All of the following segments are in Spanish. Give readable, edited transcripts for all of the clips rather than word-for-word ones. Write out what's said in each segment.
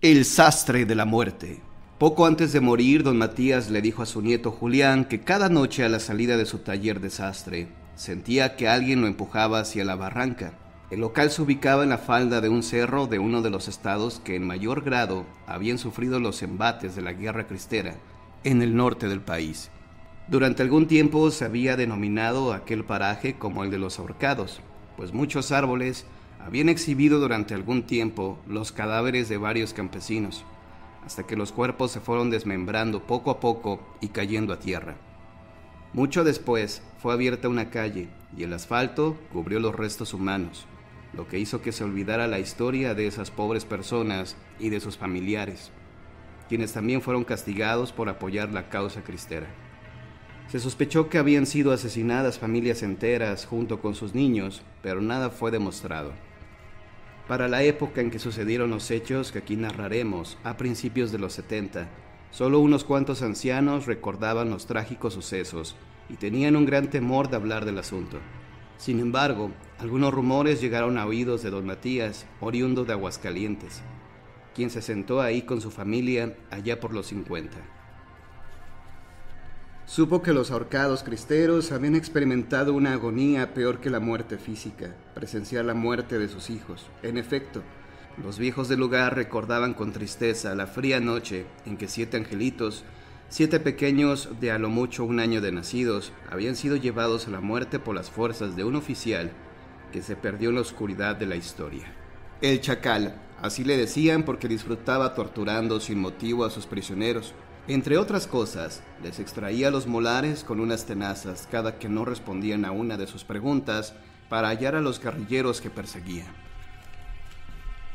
El sastre de la muerte. Poco antes de morir, don Matías le dijo a su nieto Julián que cada noche a la salida de su taller de sastre sentía que alguien lo empujaba hacia la barranca. El local se ubicaba en la falda de un cerro de uno de los estados que en mayor grado habían sufrido los embates de la guerra cristera en el norte del país. Durante algún tiempo se había denominado aquel paraje como el de los ahorcados, pues muchos árboles habían exhibido durante algún tiempo los cadáveres de varios campesinos, hasta que los cuerpos se fueron desmembrando poco a poco y cayendo a tierra. Mucho después fue abierta una calle y el asfalto cubrió los restos humanos, lo que hizo que se olvidara la historia de esas pobres personas y de sus familiares, quienes también fueron castigados por apoyar la causa cristera. Se sospechó que habían sido asesinadas familias enteras junto con sus niños, pero nada fue demostrado. Para la época en que sucedieron los hechos que aquí narraremos, a principios de los 70, solo unos cuantos ancianos recordaban los trágicos sucesos y tenían un gran temor de hablar del asunto. Sin embargo, algunos rumores llegaron a oídos de don Matías, oriundo de Aguascalientes, quien se sentó ahí con su familia allá por los 50. Supo que los ahorcados cristeros habían experimentado una agonía peor que la muerte física, presenciar la muerte de sus hijos. En efecto, los viejos del lugar recordaban con tristeza la fría noche en que 7 angelitos, 7 pequeños de a lo mucho 1 año de nacidos, habían sido llevados a la muerte por las fuerzas de un oficial que se perdió en la oscuridad de la historia. El Chacal, así le decían porque disfrutaba torturando sin motivo a sus prisioneros. Entre otras cosas, les extraía los molares con unas tenazas cada que no respondían a una de sus preguntas para hallar a los guerrilleros que perseguía.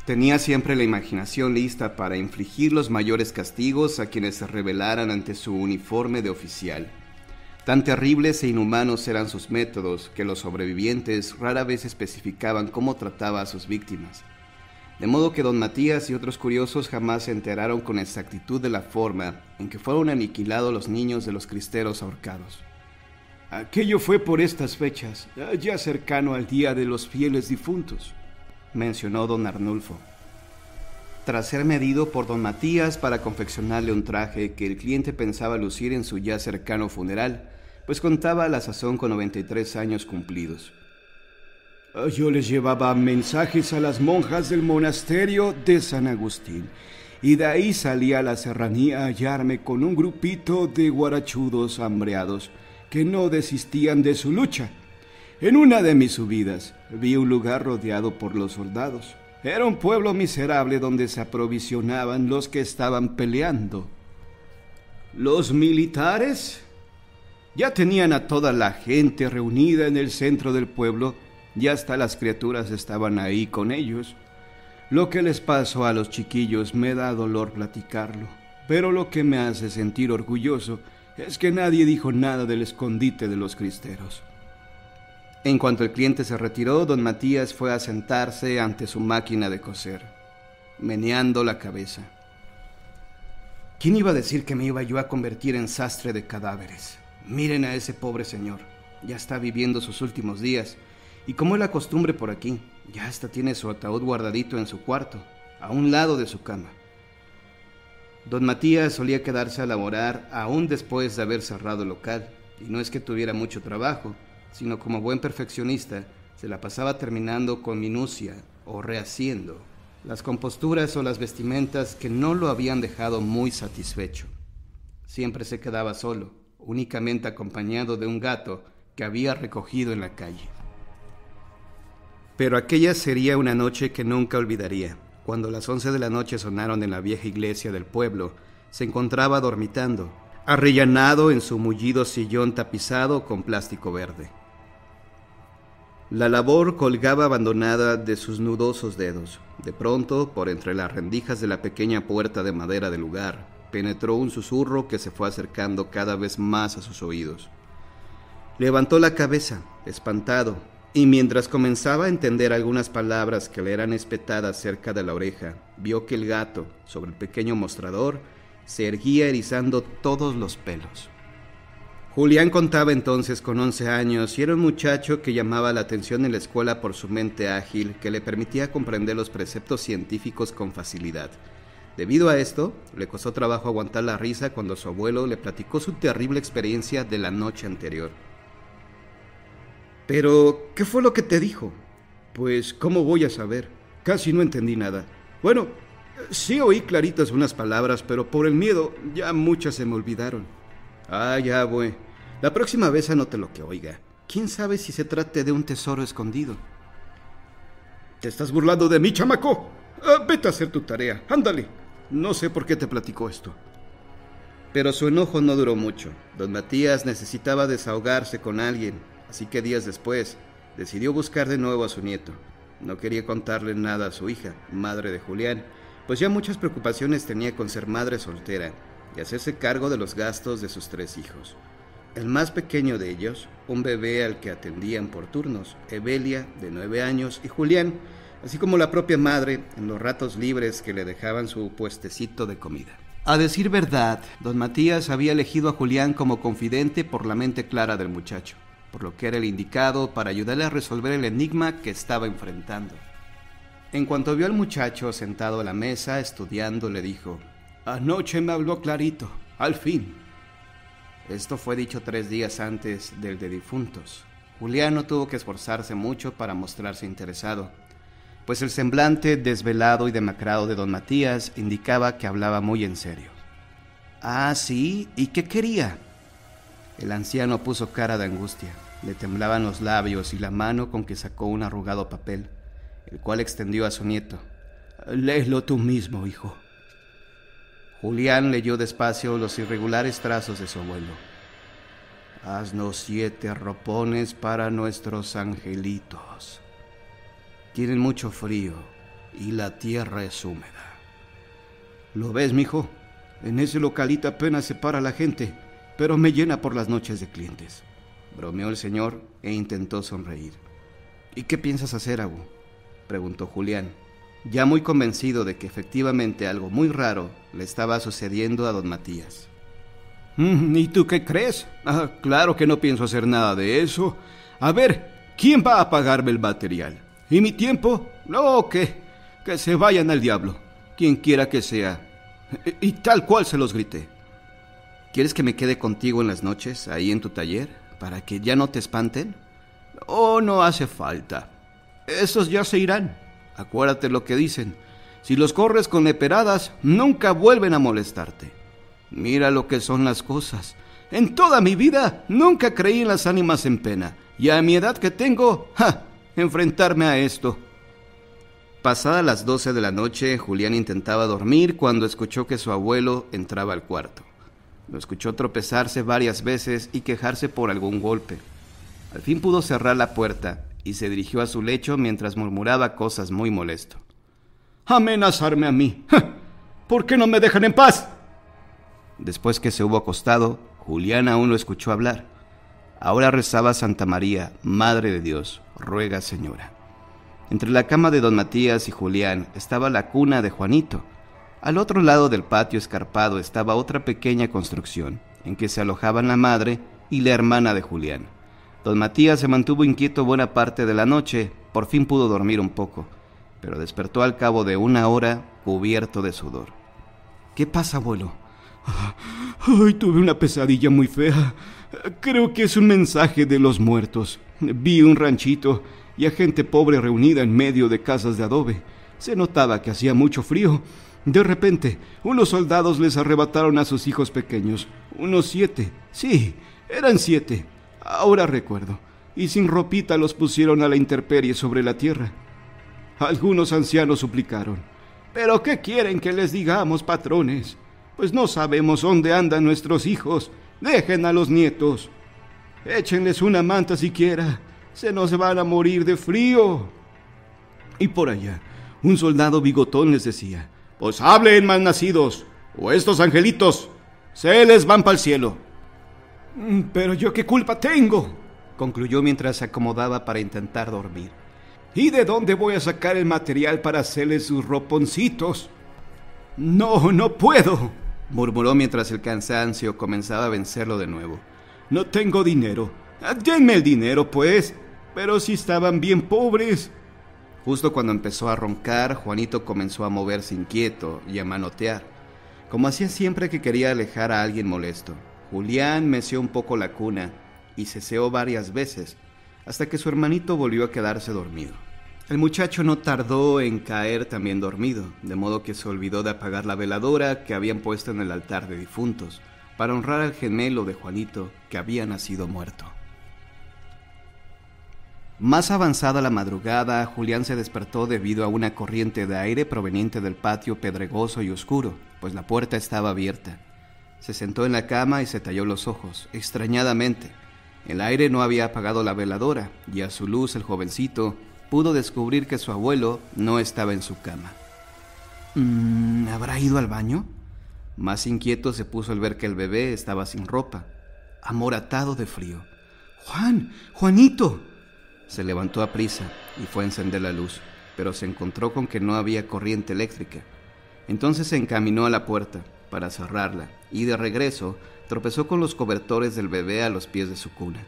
Tenía siempre la imaginación lista para infligir los mayores castigos a quienes se rebelaran ante su uniforme de oficial. Tan terribles e inhumanos eran sus métodos que los sobrevivientes rara vez especificaban cómo trataba a sus víctimas. De modo que don Matías y otros curiosos jamás se enteraron con exactitud de la forma en que fueron aniquilados los niños de los cristeros ahorcados. Aquello fue por estas fechas, ya cercano al Día de los Fieles Difuntos, mencionó don Arnulfo, tras ser medido por don Matías para confeccionarle un traje que el cliente pensaba lucir en su ya cercano funeral, pues contaba a la sazón con 93 años cumplidos. Yo les llevaba mensajes a las monjas del monasterio de San Agustín, y de ahí salí a la serranía a hallarme con un grupito de guarachudos hambreados que no desistían de su lucha. En una de mis subidas vi un lugar rodeado por los soldados. Era un pueblo miserable donde se aprovisionaban los que estaban peleando. ¿Los militares? Ya tenían a toda la gente reunida en el centro del pueblo y hasta las criaturas estaban ahí con ellos. Lo que les pasó a los chiquillos me da dolor platicarlo, pero lo que me hace sentir orgulloso es que nadie dijo nada del escondite de los cristeros. En cuanto el cliente se retiró, don Matías fue a sentarse ante su máquina de coser, meneando la cabeza. ¿Quién iba a decir que me iba yo a convertir en sastre de cadáveres? Miren a ese pobre señor, ya está viviendo sus últimos días. Y como es la costumbre por aquí, ya hasta tiene su ataúd guardadito en su cuarto, a un lado de su cama. Don Matías solía quedarse a laborar aún después de haber cerrado el local, y no es que tuviera mucho trabajo, sino como buen perfeccionista, se la pasaba terminando con minucia o rehaciendo las composturas o las vestimentas que no lo habían dejado muy satisfecho. Siempre se quedaba solo, únicamente acompañado de un gato que había recogido en la calle. Pero aquella sería una noche que nunca olvidaría. Cuando las 11 de la noche sonaron en la vieja iglesia del pueblo, se encontraba dormitando, arrellanado en su mullido sillón tapizado con plástico verde. La labor colgaba abandonada de sus nudosos dedos. De pronto, por entre las rendijas de la pequeña puerta de madera del lugar, penetró un susurro que se fue acercando cada vez más a sus oídos. Levantó la cabeza, espantado, y mientras comenzaba a entender algunas palabras que le eran espetadas cerca de la oreja, vio que el gato, sobre el pequeño mostrador, se erguía erizando todos los pelos. Julián contaba entonces con 11 años y era un muchacho que llamaba la atención en la escuela por su mente ágil que le permitía comprender los preceptos científicos con facilidad. Debido a esto, le costó trabajo aguantar la risa cuando su abuelo le platicó su terrible experiencia de la noche anterior. «¿Pero qué fue lo que te dijo?» «Pues, ¿cómo voy a saber? Casi no entendí nada. Bueno, sí oí claritas unas palabras, pero por el miedo ya muchas se me olvidaron». «Ah, ya, güey. La próxima vez anote lo que oiga. ¿Quién sabe si se trate de un tesoro escondido?» «¿Te estás burlando de mí, chamaco? Vete a hacer tu tarea, ándale. No sé por qué te platicó esto». Pero su enojo no duró mucho. Don Matías necesitaba desahogarse con alguien, así que días después decidió buscar de nuevo a su nieto. No quería contarle nada a su hija, madre de Julián, pues ya muchas preocupaciones tenía con ser madre soltera y hacerse cargo de los gastos de sus 3 hijos. El más pequeño de ellos, un bebé al que atendían por turnos, Evelia, de 9 años, y Julián, así como la propia madre, en los ratos libres que le dejaban su puestecito de comida. A decir verdad, don Matías había elegido a Julián como confidente por la mente clara del muchacho, por lo que era el indicado para ayudarle a resolver el enigma que estaba enfrentando. En cuanto vio al muchacho sentado a la mesa estudiando, le dijo: «Anoche me habló clarito, al fin». Esto fue dicho 3 días antes del de difuntos. Julián no tuvo que esforzarse mucho para mostrarse interesado, pues el semblante desvelado y demacrado de don Matías indicaba que hablaba muy en serio. «Ah, sí, ¿y qué quería?» El anciano puso cara de angustia. Le temblaban los labios y la mano con que sacó un arrugado papel, el cual extendió a su nieto. «Léelo tú mismo, hijo». Julián leyó despacio los irregulares trazos de su abuelo. «Haznos 7 ropones para nuestros angelitos. Tienen mucho frío y la tierra es húmeda». «¿Lo ves, mijo? En ese localito apenas se para la gente, pero me llena por las noches de clientes», bromeó el señor e intentó sonreír. «¿Y qué piensas hacer, Abu?», preguntó Julián, ya muy convencido de que efectivamente algo muy raro le estaba sucediendo a don Matías. «¿Y tú qué crees? Claro que no pienso hacer nada de eso. A ver, ¿quién va a pagarme el material? ¿Y mi tiempo? No, que se vayan al diablo, quien quiera que sea». Y tal cual se los grité. «¿Quieres que me quede contigo en las noches, ahí en tu taller, para que ya no te espanten?» «Oh, no hace falta. Esos ya se irán. Acuérdate lo que dicen. Si los corres con leperadas, nunca vuelven a molestarte. Mira lo que son las cosas. En toda mi vida nunca creí en las ánimas en pena. Y a mi edad que tengo, enfrentarme a esto». Pasadas las 12 de la noche, Julián intentaba dormir cuando escuchó que su abuelo entraba al cuarto. Lo escuchó tropezarse varias veces y quejarse por algún golpe. Al fin pudo cerrar la puerta y se dirigió a su lecho mientras murmuraba cosas muy molesto. «Amenazarme a mí. ¿Por qué no me dejan en paz?». Después que se hubo acostado, Julián aún lo escuchó hablar. Ahora rezaba: «Santa María, Madre de Dios, ruega, Señora». Entre la cama de don Matías y Julián estaba la cuna de Juanito. Al otro lado del patio escarpado estaba otra pequeña construcción, en que se alojaban la madre y la hermana de Julián. Don Matías se mantuvo inquieto buena parte de la noche. Por fin pudo dormir un poco, pero despertó al cabo de 1 hora cubierto de sudor. «¿Qué pasa, abuelo?». «Ay, tuve una pesadilla muy fea. Creo que es un mensaje de los muertos. Vi un ranchito y a gente pobre reunida en medio de casas de adobe. Se notaba que hacía mucho frío. De repente, unos soldados les arrebataron a sus hijos pequeños. Unos 7. Sí, eran 7. Ahora recuerdo. Y sin ropita los pusieron a la intemperie sobre la tierra. Algunos ancianos suplicaron: «¿Pero qué quieren que les digamos, patrones? Pues no sabemos dónde andan nuestros hijos. Dejen a los nietos. Échenles una manta siquiera. Se nos van a morir de frío». Y por allá, un soldado bigotón les decía: «Pues hablen, malnacidos, o estos angelitos se les van para el cielo». «¿Pero yo qué culpa tengo?», concluyó mientras se acomodaba para intentar dormir. «¿Y de dónde voy a sacar el material para hacerles sus roponcitos?». No puedo», murmuró mientras el cansancio comenzaba a vencerlo de nuevo. «No tengo dinero. Denme el dinero, pues. Pero si estaban bien pobres». Justo cuando empezó a roncar, Juanito comenzó a moverse inquieto y a manotear, como hacía siempre que quería alejar a alguien molesto. Julián meció un poco la cuna y ceseó varias veces, hasta que su hermanito volvió a quedarse dormido. El muchacho no tardó en caer también dormido, de modo que se olvidó de apagar la veladora que habían puesto en el altar de difuntos, para honrar al gemelo de Juanito que había nacido muerto. Más avanzada la madrugada, Julián se despertó debido a una corriente de aire proveniente del patio pedregoso y oscuro, pues la puerta estaba abierta. Se sentó en la cama y se talló los ojos, extrañadamente. El aire no había apagado la veladora, y a su luz el jovencito pudo descubrir que su abuelo no estaba en su cama. ¿Habrá ido al baño? Más inquieto se puso al ver que el bebé estaba sin ropa, amoratado de frío. ¡Juanito! Se levantó aprisa y fue a encender la luz, pero se encontró con que no había corriente eléctrica. Entonces se encaminó a la puerta para cerrarla y de regreso tropezó con los cobertores del bebé a los pies de su cuna.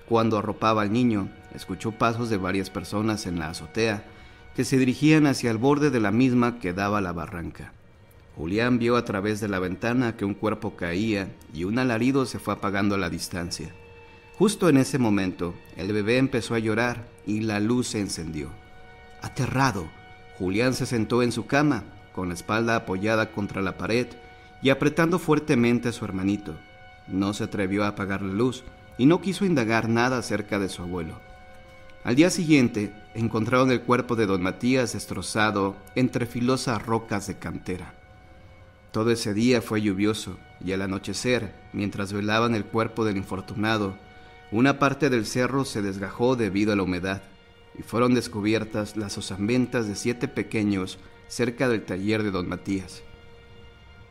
Cuando arropaba al niño, escuchó pasos de varias personas en la azotea que se dirigían hacia el borde de la misma que daba a la barranca. Julián vio a través de la ventana que un cuerpo caía y un alarido se fue apagando a la distancia. Justo en ese momento, el bebé empezó a llorar y la luz se encendió. Aterrado, Julián se sentó en su cama, con la espalda apoyada contra la pared y apretando fuertemente a su hermanito. No se atrevió a apagar la luz y no quiso indagar nada acerca de su abuelo. Al día siguiente, encontraron el cuerpo de don Matías destrozado entre filosas rocas de cantera. Todo ese día fue lluvioso y al anochecer, mientras velaban el cuerpo del infortunado, una parte del cerro se desgajó debido a la humedad y fueron descubiertas las osambentas de 7 pequeños cerca del taller de don Matías.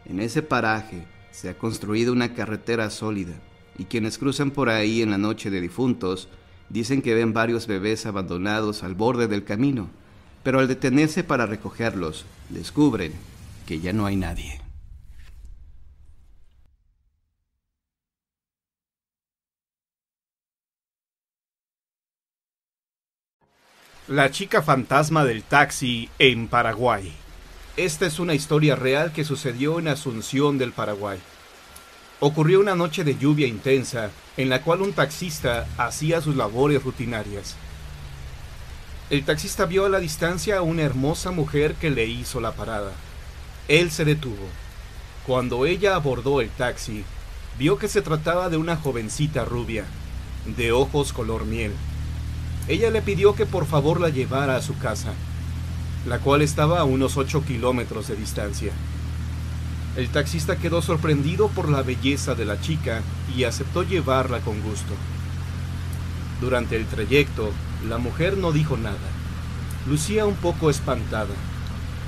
En ese paraje se ha construido una carretera sólida y quienes cruzan por ahí en la noche de difuntos dicen que ven varios bebés abandonados al borde del camino, pero al detenerse para recogerlos, descubren que ya no hay nadie. La chica fantasma del taxi en Paraguay. Esta es una historia real que sucedió en Asunción del Paraguay. Ocurrió una noche de lluvia intensa en la cual un taxista hacía sus labores rutinarias. El taxista vio a la distancia a una hermosa mujer que le hizo la parada. Él se detuvo. Cuando ella abordó el taxi, vio que se trataba de una jovencita rubia, de ojos color miel. Ella le pidió que por favor la llevara a su casa, la cual estaba a unos 8 kilómetros de distancia. El taxista quedó sorprendido por la belleza de la chica y aceptó llevarla con gusto. Durante el trayecto, la mujer no dijo nada. Lucía un poco espantada,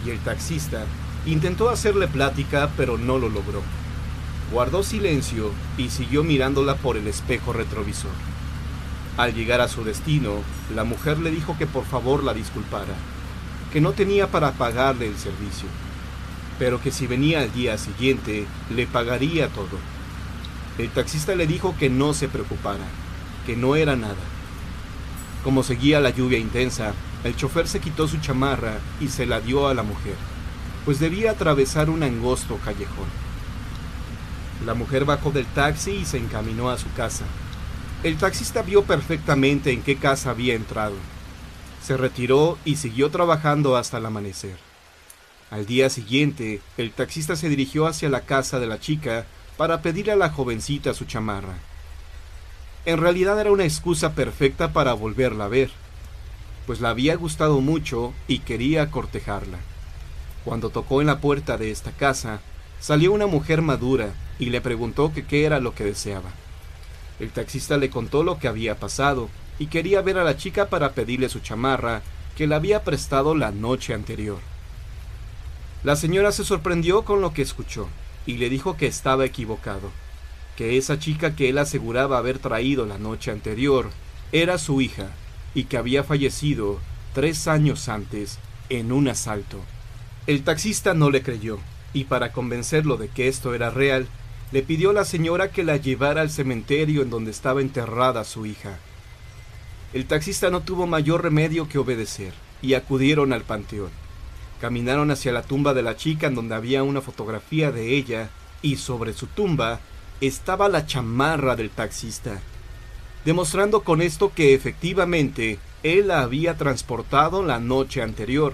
y el taxista intentó hacerle plática, pero no lo logró. Guardó silencio y siguió mirándola por el espejo retrovisor. Al llegar a su destino, la mujer le dijo que por favor la disculpara, que no tenía para pagarle el servicio, pero que si venía al día siguiente, le pagaría todo. El taxista le dijo que no se preocupara, que no era nada. Como seguía la lluvia intensa, el chofer se quitó su chamarra y se la dio a la mujer, pues debía atravesar un angosto callejón. La mujer bajó del taxi y se encaminó a su casa. El taxista vio perfectamente en qué casa había entrado. Se retiró y siguió trabajando hasta el amanecer. Al día siguiente, el taxista se dirigió hacia la casa de la chica para pedirle a la jovencita su chamarra. En realidad era una excusa perfecta para volverla a ver, pues la había gustado mucho y quería cortejarla. Cuando tocó en la puerta de esta casa, salió una mujer madura y le preguntó que qué era lo que deseaba. El taxista le contó lo que había pasado y quería ver a la chica para pedirle su chamarra que le había prestado la noche anterior. La señora se sorprendió con lo que escuchó y le dijo que estaba equivocado, que esa chica que él aseguraba haber traído la noche anterior era su hija y que había fallecido 3 años antes en un asalto. El taxista no le creyó y para convencerlo de que esto era real, le pidió a la señora que la llevara al cementerio en donde estaba enterrada su hija. El taxista no tuvo mayor remedio que obedecer, y acudieron al panteón. Caminaron hacia la tumba de la chica en donde había una fotografía de ella y sobre su tumba estaba la chamarra del taxista, demostrando con esto que efectivamente él la había transportado la noche anterior.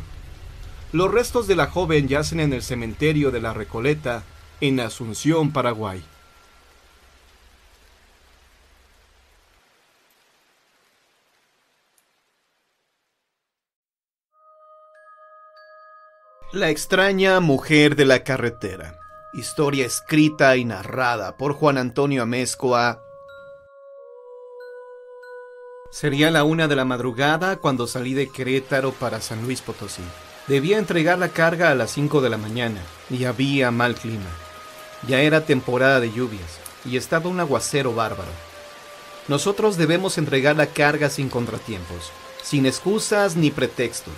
Los restos de la joven yacen en el cementerio de La Recoleta, en Asunción, Paraguay. La extraña mujer de la carretera. Historia escrita y narrada por Juan Antonio Amezcoa. Sería la 1 de la madrugada cuando salí de Querétaro para San Luis Potosí. Debía entregar la carga a las 5 de la mañana y había mal clima. Ya era temporada de lluvias y estaba un aguacero bárbaro. Nosotros debemos entregar la carga sin contratiempos, sin excusas ni pretextos.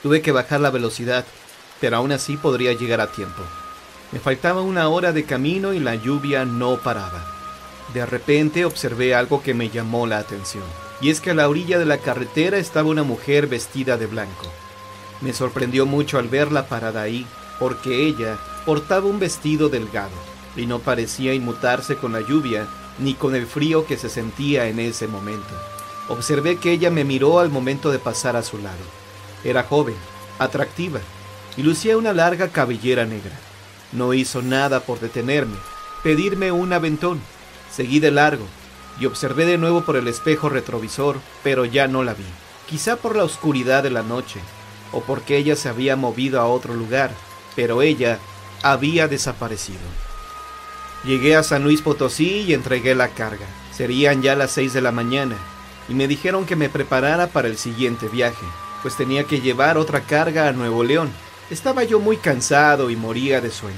Tuve que bajar la velocidad, pero aún así podría llegar a tiempo. Me faltaba 1 hora de camino y la lluvia no paraba. De repente observé algo que me llamó la atención, y es que a la orilla de la carretera estaba una mujer vestida de blanco. Me sorprendió mucho al verla parada ahí, porque ella portaba un vestido delgado, y no parecía inmutarse con la lluvia, ni con el frío que se sentía en ese momento. Observé que ella me miró al momento de pasar a su lado. Era joven, atractiva, y lucía una larga cabellera negra. No hizo nada por detenerme, pedirme un aventón. Seguí de largo, y observé de nuevo por el espejo retrovisor, pero ya no la vi. Quizá por la oscuridad de la noche, o porque ella se había movido a otro lugar, pero ella había desaparecido. Llegué a San Luis Potosí y entregué la carga. Serían ya las 6 de la mañana, y me dijeron que me preparara para el siguiente viaje, pues tenía que llevar otra carga a Nuevo León. Estaba yo muy cansado y moría de sueño.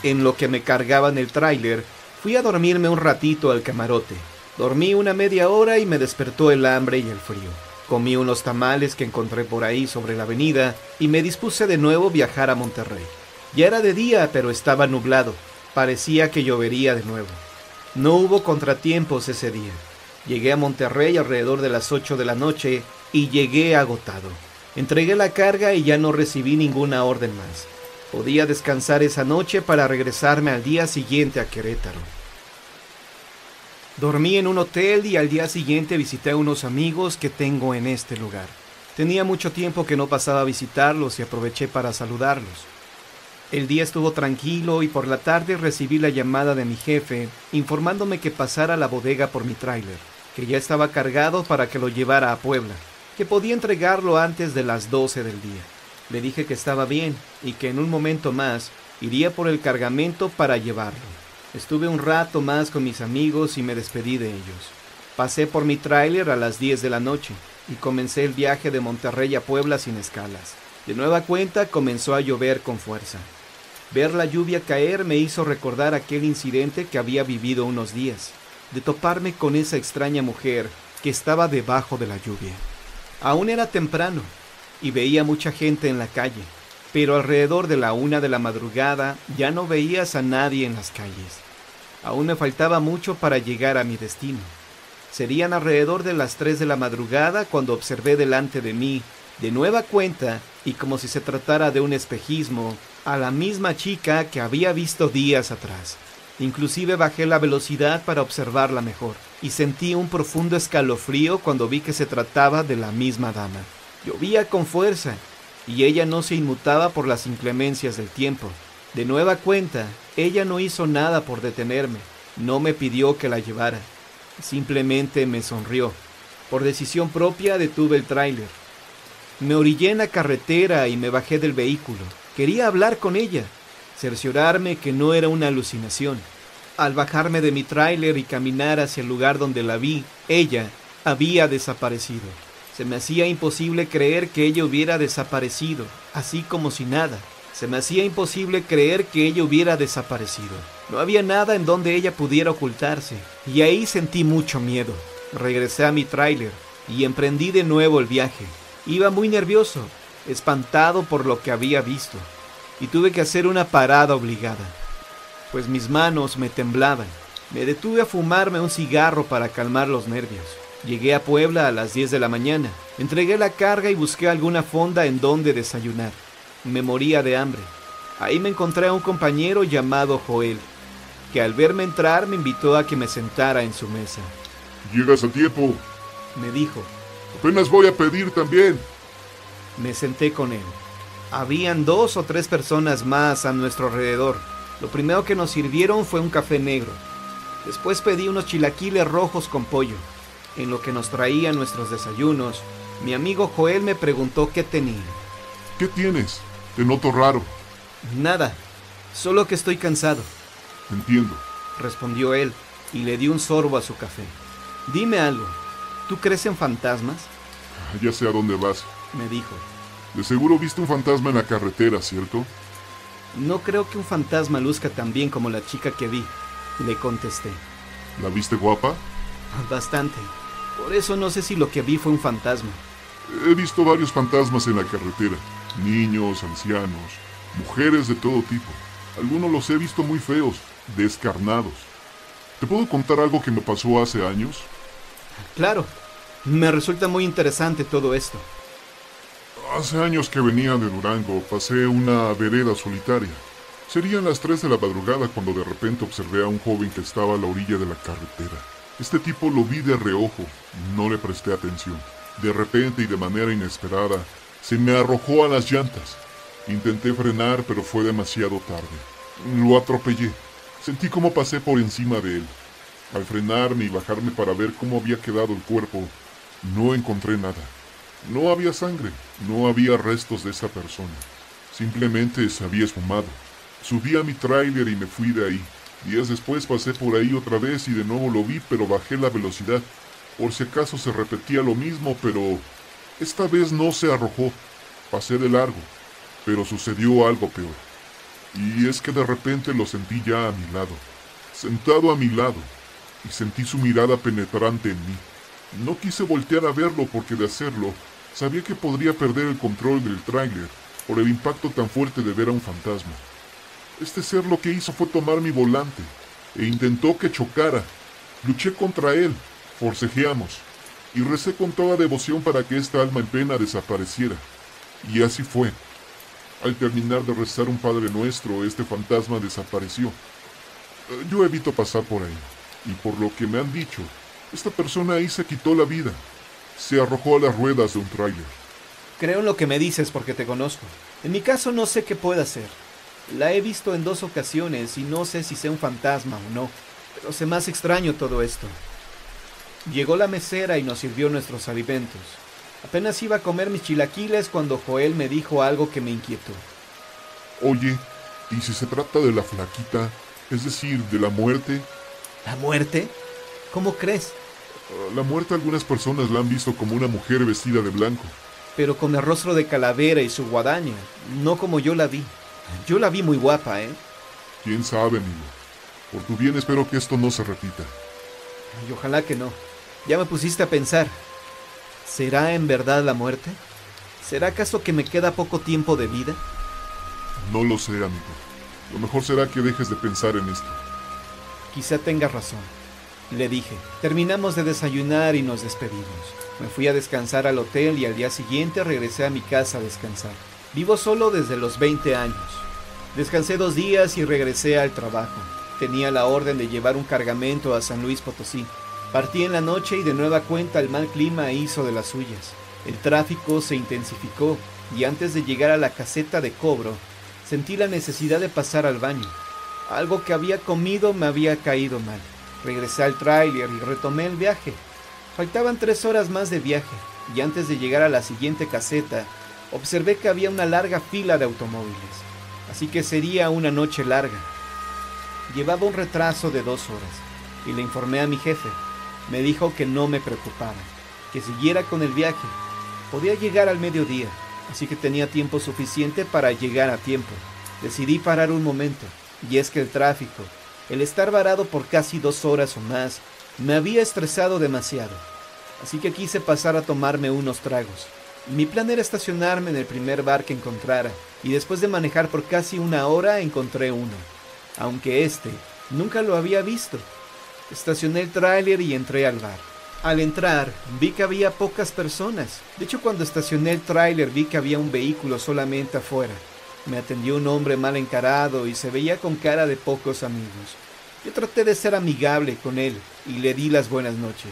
En lo que me cargaban el tráiler, fui a dormirme un ratito al camarote. Dormí una media hora y me despertó el hambre y el frío. Comí unos tamales que encontré por ahí sobre la avenida y me dispuse de nuevo a viajar a Monterrey. Ya era de día, pero estaba nublado. Parecía que llovería de nuevo. No hubo contratiempos ese día. Llegué a Monterrey alrededor de las 8 de la noche y llegué agotado. Entregué la carga y ya no recibí ninguna orden más. Podía descansar esa noche para regresarme al día siguiente a Querétaro. Dormí en un hotel y al día siguiente visité a unos amigos que tengo en este lugar. Tenía mucho tiempo que no pasaba a visitarlos y aproveché para saludarlos. El día estuvo tranquilo y por la tarde recibí la llamada de mi jefe informándome que pasara a la bodega por mi tráiler, que ya estaba cargado para que lo llevara a Puebla, que podía entregarlo antes de las 12 del día. Le dije que estaba bien y que en un momento más iría por el cargamento para llevarlo. Estuve un rato más con mis amigos y me despedí de ellos. Pasé por mi tráiler a las 10 de la noche y comencé el viaje de Monterrey a Puebla sin escalas. De nueva cuenta comenzó a llover con fuerza. Ver la lluvia caer me hizo recordar aquel incidente que había vivido unos días, de toparme con esa extraña mujer que estaba debajo de la lluvia. Aún era temprano y veía mucha gente en la calle, pero alrededor de la 1 de la madrugada ya no veías a nadie en las calles. Aún me faltaba mucho para llegar a mi destino. Serían alrededor de las 3 de la madrugada cuando observé delante de mí, de nueva cuenta y como si se tratara de un espejismo, a la misma chica que había visto días atrás. Inclusive bajé la velocidad para observarla mejor y sentí un profundo escalofrío cuando vi que se trataba de la misma dama. Llovía con fuerza y ella no se inmutaba por las inclemencias del tiempo. De nueva cuenta, ella no hizo nada por detenerme, no me pidió que la llevara, simplemente me sonrió. Por decisión propia detuve el tráiler. Me orillé en la carretera y me bajé del vehículo. Quería hablar con ella, cerciorarme que no era una alucinación. Al bajarme de mi tráiler y caminar hacia el lugar donde la vi, ella había desaparecido. Se me hacía imposible creer que ella hubiera desaparecido, así como si nada. Se me hacía imposible creer que ella hubiera desaparecido. No había nada en donde ella pudiera ocultarse, y ahí sentí mucho miedo. Regresé a mi tráiler y emprendí de nuevo el viaje. Iba muy nervioso, espantado por lo que había visto, y tuve que hacer una parada obligada, pues mis manos me temblaban. Me detuve a fumarme un cigarro para calmar los nervios. Llegué a Puebla a las 10 de la mañana. Entregué la carga y busqué alguna fonda en donde desayunar. Me moría de hambre. Ahí me encontré a un compañero llamado Joel, que al verme entrar me invitó a que me sentara en su mesa. Llegas a tiempo, Me dijo. apenas voy a pedir también. Me senté con él. Habían 2 o 3 personas más a nuestro alrededor. Lo primero que nos sirvieron fue un café negro. Después pedí unos chilaquiles rojos con pollo. En lo que nos traían nuestros desayunos, mi amigo Joel me preguntó qué tenía. ¿Qué tienes? Te noto raro. Nada, solo que estoy cansado, Entiendo. respondió él, y le di un sorbo a su café. Dime algo, ¿tú crees en fantasmas?, Ya sé a dónde vas. me dijo. De seguro viste un fantasma en la carretera, ¿cierto? No creo que un fantasma luzca tan bien como la chica que vi, le contesté. ¿La viste guapa? Bastante. Por eso no sé si lo que vi fue un fantasma. He visto varios fantasmas en la carretera. Niños, ancianos, mujeres de todo tipo. Algunos los he visto muy feos, descarnados. ¿Te puedo contar algo que me pasó hace años? Claro, me resulta muy interesante todo esto. Hace años que venía de Durango, pasé una vereda solitaria. Serían las 3 de la madrugada cuando de repente observé a un joven que estaba a la orilla de la carretera. Este tipo lo vi de reojo, no le presté atención. De repente y de manera inesperada, se me arrojó a las llantas. Intenté frenar, pero fue demasiado tarde. Lo atropellé. Sentí cómo pasé por encima de él. Al frenarme y bajarme para ver cómo había quedado el cuerpo, no encontré nada. No había sangre, no había restos de esa persona. Simplemente se había esfumado. Subí a mi tráiler y me fui de ahí. Días después pasé por ahí otra vez y de nuevo lo vi, pero bajé la velocidad. Por si acaso se repetía lo mismo, pero esta vez no se arrojó. Pasé de largo, pero sucedió algo peor. Y es que de repente lo sentí ya a mi lado, sentado a mi lado, y sentí su mirada penetrante en mí. No quise voltear a verlo porque de hacerlo, sabía que podría perder el control del tráiler por el impacto tan fuerte de ver a un fantasma. Este ser lo que hizo fue tomar mi volante e intentó que chocara. Luché contra él, forcejeamos y recé con toda devoción para que esta alma en pena desapareciera. Y así fue. Al terminar de rezar un Padre Nuestro, este fantasma desapareció. Yo evito pasar por ahí, y por lo que me han dicho, esta persona ahí se quitó la vida. Se arrojó a las ruedas de un tráiler. Creo en lo que me dices porque te conozco. En mi caso no sé qué pueda hacer. La he visto en 2 ocasiones y no sé si sea un fantasma o no, pero se me hace extraño todo esto. Llegó la mesera y nos sirvió nuestros alimentos. Apenas iba a comer mis chilaquiles cuando Joel me dijo algo que me inquietó. Oye, ¿y si se trata de la flaquita, es decir, de la muerte? ¿La muerte? ¿Cómo crees? La muerte algunas personas la han visto como una mujer vestida de blanco. Pero con el rostro de calavera y su guadaña, no como yo la vi. Yo la vi muy guapa, ¿eh? ¿Quién sabe, amigo? Por tu bien espero que esto no se repita. Y ojalá que no. Ya me pusiste a pensar. ¿Será en verdad la muerte? ¿Será acaso que me queda poco tiempo de vida? No lo sé, amigo. Lo mejor será que dejes de pensar en esto. Quizá tengas razón, le dije. Terminamos de desayunar y nos despedimos. Me fui a descansar al hotel y al día siguiente regresé a mi casa a descansar. Vivo solo desde los 20 años. Descansé 2 días y regresé al trabajo. Tenía la orden de llevar un cargamento a San Luis Potosí. Partí en la noche y de nueva cuenta el mal clima hizo de las suyas. El tráfico se intensificó y antes de llegar a la caseta de cobro, sentí la necesidad de pasar al baño. Algo que había comido me había caído mal. Regresé al tráiler y retomé el viaje. Faltaban 3 horas más de viaje y antes de llegar a la siguiente caseta, observé que había una larga fila de automóviles. Así que sería una noche larga. Llevaba un retraso de 2 horas y le informé a mi jefe. Me dijo que no me preocupara, que siguiera con el viaje. Podía llegar al mediodía, así que tenía tiempo suficiente para llegar a tiempo. Decidí parar un momento, y es que el tráfico, el estar varado por casi 2 horas o más, me había estresado demasiado. Así que quise pasar a tomarme unos tragos. Mi plan era estacionarme en el primer bar que encontrara, y después de manejar por casi 1 hora encontré uno, aunque nunca lo había visto. Estacioné el tráiler y entré al bar. Al entrar, vi que había pocas personas. De hecho, cuando estacioné el tráiler vi que había un vehículo solamente afuera. Me atendió un hombre mal encarado y se veía con cara de pocos amigos. Yo traté de ser amigable con él y le di las buenas noches.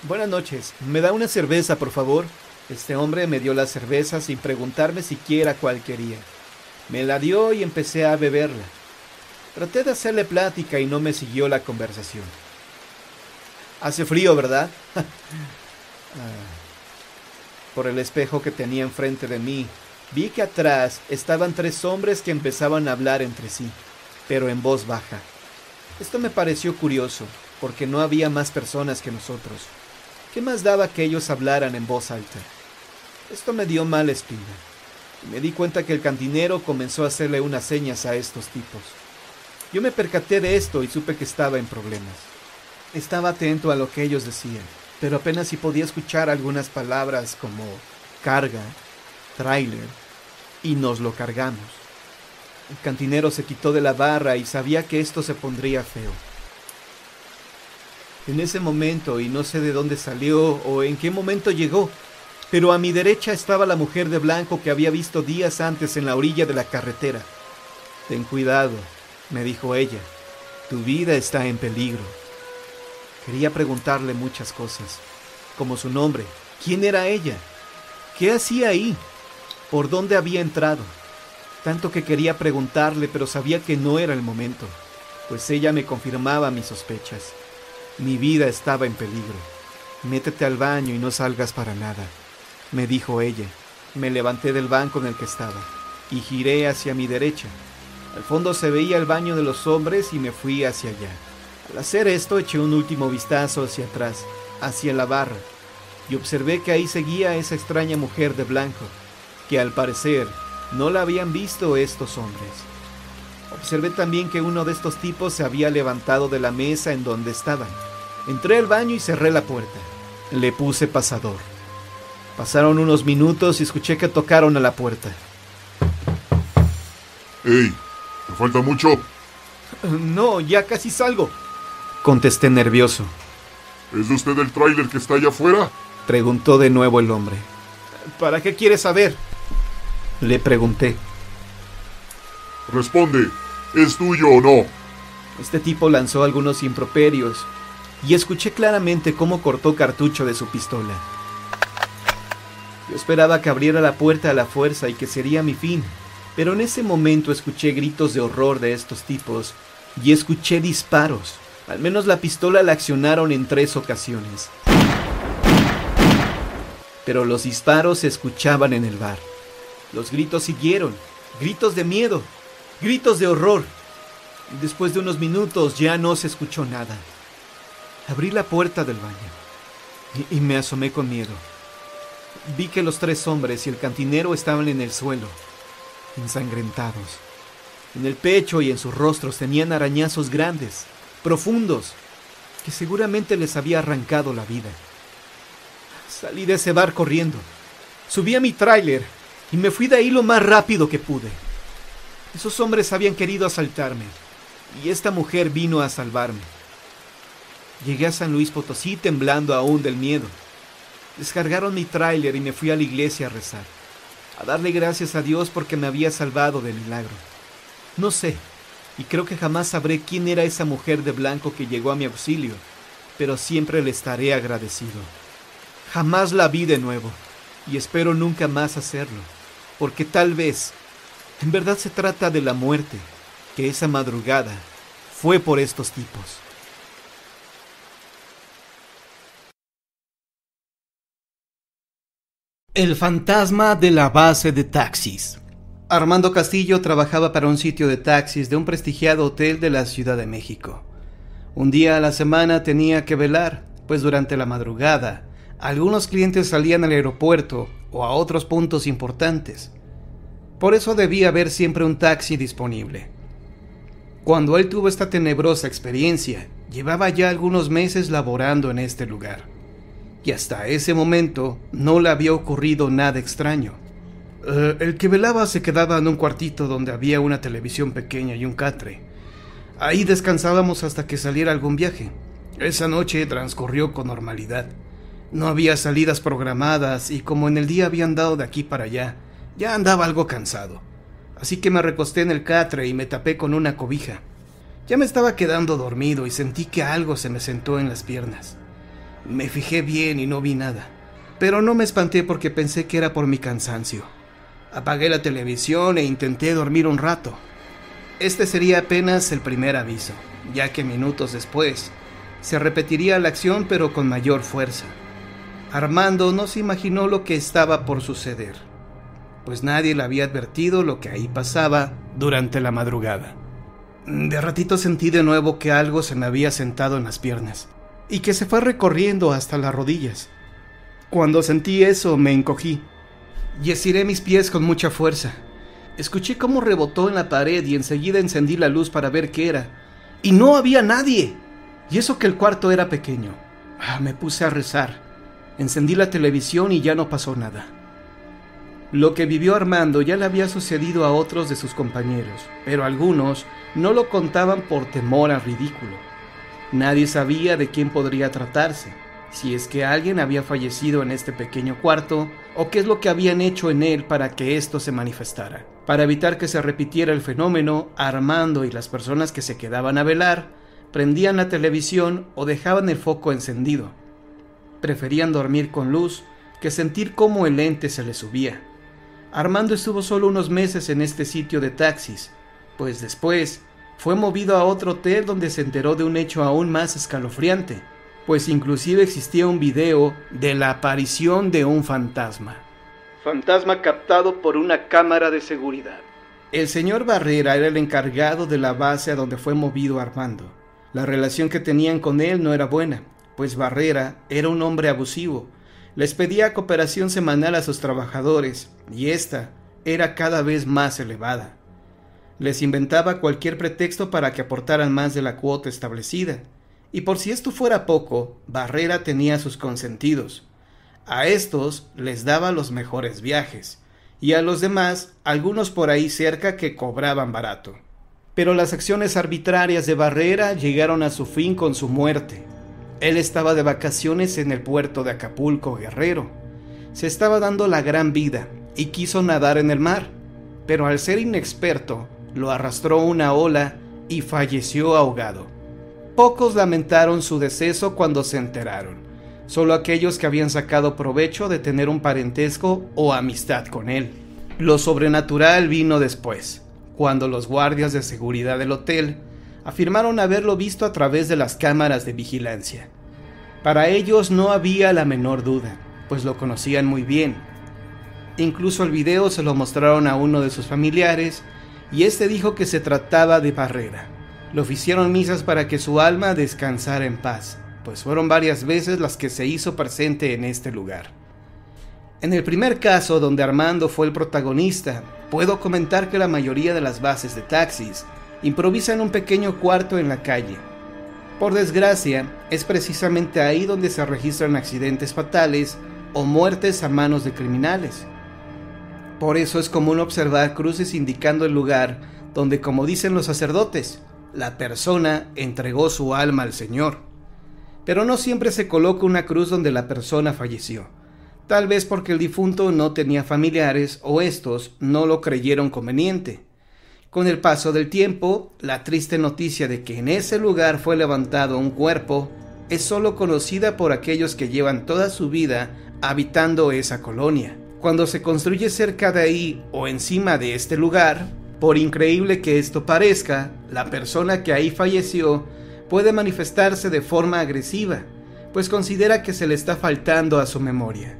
Buenas noches, ¿me da una cerveza, por favor? Este hombre me dio la cerveza sin preguntarme siquiera cuál quería. Me la dio y empecé a beberla. Traté de hacerle plática y no me siguió la conversación. Hace frío, ¿verdad? Por el espejo que tenía enfrente de mí, vi que atrás estaban 3 hombres que empezaban a hablar entre sí, pero en voz baja. Esto me pareció curioso, porque no había más personas que nosotros. ¿Qué más daba que ellos hablaran en voz alta? Esto me dio mala espina, y me di cuenta que el cantinero comenzó a hacerle unas señas a estos tipos. Yo me percaté de esto y supe que estaba en problemas. Estaba atento a lo que ellos decían, pero apenas si podía escuchar algunas palabras como carga, tráiler y nos lo cargamos. El cantinero se quitó de la barra y sabía que esto se pondría feo. En ese momento, y no sé de dónde salió o en qué momento llegó, pero a mi derecha estaba la mujer de blanco que había visto días antes en la orilla de la carretera. Ten cuidado, me dijo ella, tu vida está en peligro. Quería preguntarle muchas cosas, como su nombre, quién era ella, qué hacía ahí, por dónde había entrado. Tanto que quería preguntarle, pero sabía que no era el momento, pues ella me confirmaba mis sospechas. Mi vida estaba en peligro. Métete al baño y no salgas para nada, me dijo ella. Me levanté del banco en el que estaba y giré hacia mi derecha. Al fondo se veía el baño de los hombres y me fui hacia allá. Al hacer esto eché un último vistazo hacia atrás, hacia la barra, y observé que ahí seguía esa extraña mujer de blanco, que al parecer no la habían visto estos hombres. Observé también que uno de estos tipos se había levantado de la mesa en donde estaban. Entré al baño y cerré la puerta. Le puse pasador. Pasaron unos minutos y escuché que tocaron a la puerta. ¡Ey! ¿Te falta mucho? No, ya casi salgo, contesté nervioso. ¿Es de usted el tráiler que está allá afuera? Preguntó de nuevo el hombre. ¿Para qué quiere saber?, le pregunté. Responde, ¿es tuyo o no? Este tipo lanzó algunos improperios y escuché claramente cómo cortó cartucho de su pistola. Yo esperaba que abriera la puerta a la fuerza y que sería mi fin, pero en ese momento escuché gritos de horror de estos tipos y escuché disparos. Al menos la pistola la accionaron en 3 ocasiones. Pero los disparos se escuchaban en el bar. Los gritos siguieron, gritos de miedo, gritos de horror. Después de unos minutos ya no se escuchó nada. Abrí la puerta del baño y me asomé con miedo. Vi que los 3 hombres y el cantinero estaban en el suelo, ensangrentados. En el pecho y en sus rostros tenían arañazos grandes, profundos, que seguramente les había arrancado la vida. Salí de ese bar corriendo, subí a mi tráiler y me fui de ahí lo más rápido que pude. Esos hombres habían querido asaltarme y esta mujer vino a salvarme. Llegué a San Luis Potosí temblando aún del miedo. Descargaron mi tráiler y me fui a la iglesia a rezar, a darle gracias a Dios porque me había salvado de milagro. No sé, y creo que jamás sabré quién era esa mujer de blanco que llegó a mi auxilio, pero siempre le estaré agradecido. Jamás la vi de nuevo, y espero nunca más hacerlo, porque tal vez, en verdad se trata de la muerte, que esa madrugada fue por estos tipos. El fantasma de la base de taxis. Armando Castillo trabajaba para un sitio de taxis de un prestigiado hotel de la Ciudad de México. Un día a la semana tenía que velar, pues durante la madrugada, algunos clientes salían al aeropuerto o a otros puntos importantes. Por eso debía haber siempre un taxi disponible. Cuando él tuvo esta tenebrosa experiencia, llevaba ya algunos meses laborando en este lugar. Y hasta ese momento no le había ocurrido nada extraño. El que velaba se quedaba en un cuartito donde había una televisión pequeña y un catre. Ahí descansábamos hasta que saliera algún viaje. Esa noche transcurrió con normalidad. No había salidas programadas y como en el día había andado de aquí para allá, ya andaba algo cansado. Así que me recosté en el catre y me tapé con una cobija. Ya me estaba quedando dormido y sentí que algo se me sentó en las piernas. Me fijé bien y no vi nada, pero no me espanté porque pensé que era por mi cansancio. Apagué la televisión e intenté dormir un rato. Este sería apenas el primer aviso, ya que minutos después se repetiría la acción pero con mayor fuerza. Armando no se imaginó lo que estaba por suceder, pues nadie le había advertido lo que ahí pasaba durante la madrugada. De ratito sentí de nuevo que algo se me había sentado en las piernas y que se fue recorriendo hasta las rodillas. Cuando sentí eso me encogí y estiré mis pies con mucha fuerza. Escuché cómo rebotó en la pared y enseguida encendí la luz para ver qué era. Y no había nadie. Y eso que el cuarto era pequeño. Me puse a rezar. Encendí la televisión y ya no pasó nada. Lo que vivió Armando ya le había sucedido a otros de sus compañeros, pero algunos no lo contaban por temor al ridículo. Nadie sabía de quién podría tratarse, si es que alguien había fallecido en este pequeño cuarto o qué es lo que habían hecho en él para que esto se manifestara. Para evitar que se repitiera el fenómeno, Armando y las personas que se quedaban a velar prendían la televisión o dejaban el foco encendido. Preferían dormir con luz que sentir cómo el ente se le subía. Armando estuvo solo unos meses en este sitio de taxis, pues después fue movido a otro hotel donde se enteró de un hecho aún más escalofriante, pues inclusive existía un video de la aparición de un fantasma. Fantasma captado por una cámara de seguridad. El señor Barrera era el encargado de la base a donde fue movido Armando. La relación que tenían con él no era buena, pues Barrera era un hombre abusivo. Les pedía cooperación semanal a sus trabajadores, y esta era cada vez más elevada. Les inventaba cualquier pretexto para que aportaran más de la cuota establecida, y por si esto fuera poco, Barrera tenía sus consentidos. A estos les daba los mejores viajes, y a los demás algunos por ahí cerca que cobraban barato. Pero las acciones arbitrarias de Barrera llegaron a su fin con su muerte. Él estaba de vacaciones en el puerto de Acapulco, Guerrero. Se estaba dando la gran vida y quiso nadar en el mar, pero al ser inexperto, lo arrastró una ola y falleció ahogado. Pocos lamentaron su deceso cuando se enteraron, solo aquellos que habían sacado provecho de tener un parentesco o amistad con él. Lo sobrenatural vino después, cuando los guardias de seguridad del hotel afirmaron haberlo visto a través de las cámaras de vigilancia. Para ellos no había la menor duda, pues lo conocían muy bien. Incluso el video se lo mostraron a uno de sus familiares y este dijo que se trataba de Barrera. Le oficiaron misas para que su alma descansara en paz, pues fueron varias veces las que se hizo presente en este lugar. En el primer caso, donde Armando fue el protagonista, puedo comentar que la mayoría de las bases de taxis improvisan un pequeño cuarto en la calle. Por desgracia, es precisamente ahí donde se registran accidentes fatales o muertes a manos de criminales. Por eso es común observar cruces indicando el lugar donde, como dicen los sacerdotes, la persona entregó su alma al Señor. Pero no siempre se coloca una cruz donde la persona falleció, tal vez porque el difunto no tenía familiares o estos no lo creyeron conveniente. Con el paso del tiempo, la triste noticia de que en ese lugar fue levantado un cuerpo es solo conocida por aquellos que llevan toda su vida habitando esa colonia. Cuando se construye cerca de ahí o encima de este lugar, por increíble que esto parezca, la persona que ahí falleció puede manifestarse de forma agresiva, pues considera que se le está faltando a su memoria.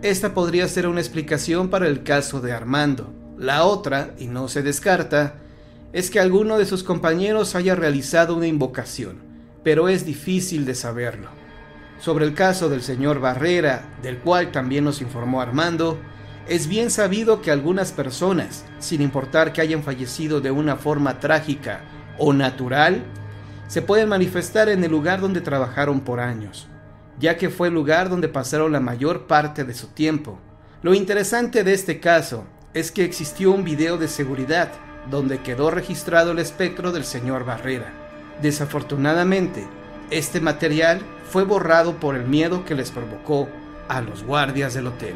Esta podría ser una explicación para el caso de Armando. La otra, y no se descarta, es que alguno de sus compañeros haya realizado una invocación, pero es difícil de saberlo. Sobre el caso del señor Barrera, del cual también nos informó Armando, es bien sabido que algunas personas, sin importar que hayan fallecido de una forma trágica o natural, se pueden manifestar en el lugar donde trabajaron por años, ya que fue el lugar donde pasaron la mayor parte de su tiempo. Lo interesante de este caso es que existió un video de seguridad donde quedó registrado el espectro del señor Barrera. Desafortunadamente, Este material fue borrado por el miedo que les provocó a los guardias del hotel.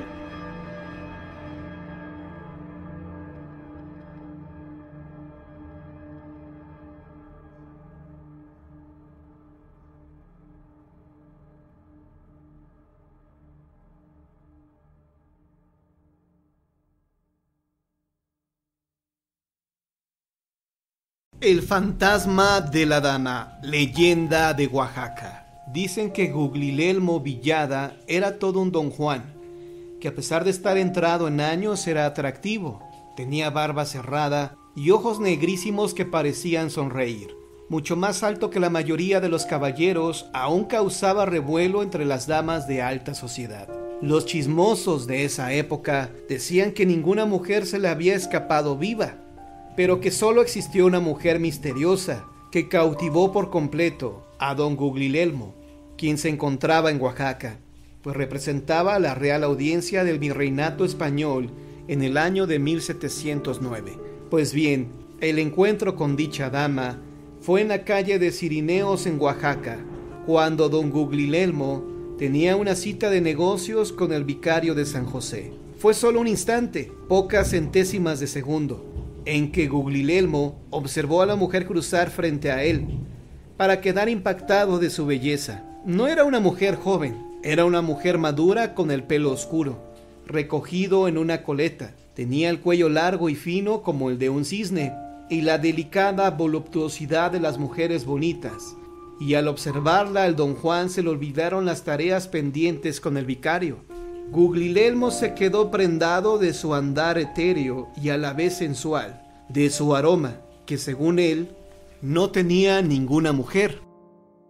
El fantasma de la dama, leyenda de Oaxaca. Dicen que Guglielmo Villada era todo un don Juan, que a pesar de estar entrado en años era atractivo. Tenía barba cerrada y ojos negrísimos que parecían sonreír. Mucho más alto que la mayoría de los caballeros, aún causaba revuelo entre las damas de alta sociedad. Los chismosos de esa época decían que ninguna mujer se le había escapado viva, pero que solo existió una mujer misteriosa que cautivó por completo a don Guglielmo, quien se encontraba en Oaxaca, pues representaba a la Real Audiencia del Virreinato Español en el año de 1709. Pues bien, el encuentro con dicha dama fue en la calle de Cirineos en Oaxaca, cuando don Guglielmo tenía una cita de negocios con el vicario de San José. Fue solo un instante, pocas centésimas de segundo, en que Guglielmo observó a la mujer cruzar frente a él, para quedar impactado de su belleza. No era una mujer joven, era una mujer madura con el pelo oscuro, recogido en una coleta. Tenía el cuello largo y fino como el de un cisne, y la delicada voluptuosidad de las mujeres bonitas. Y al observarla, al don Juan se le olvidaron las tareas pendientes con el vicario. Guglielmo se quedó prendado de su andar etéreo y a la vez sensual, de su aroma, que según él, no tenía ninguna mujer.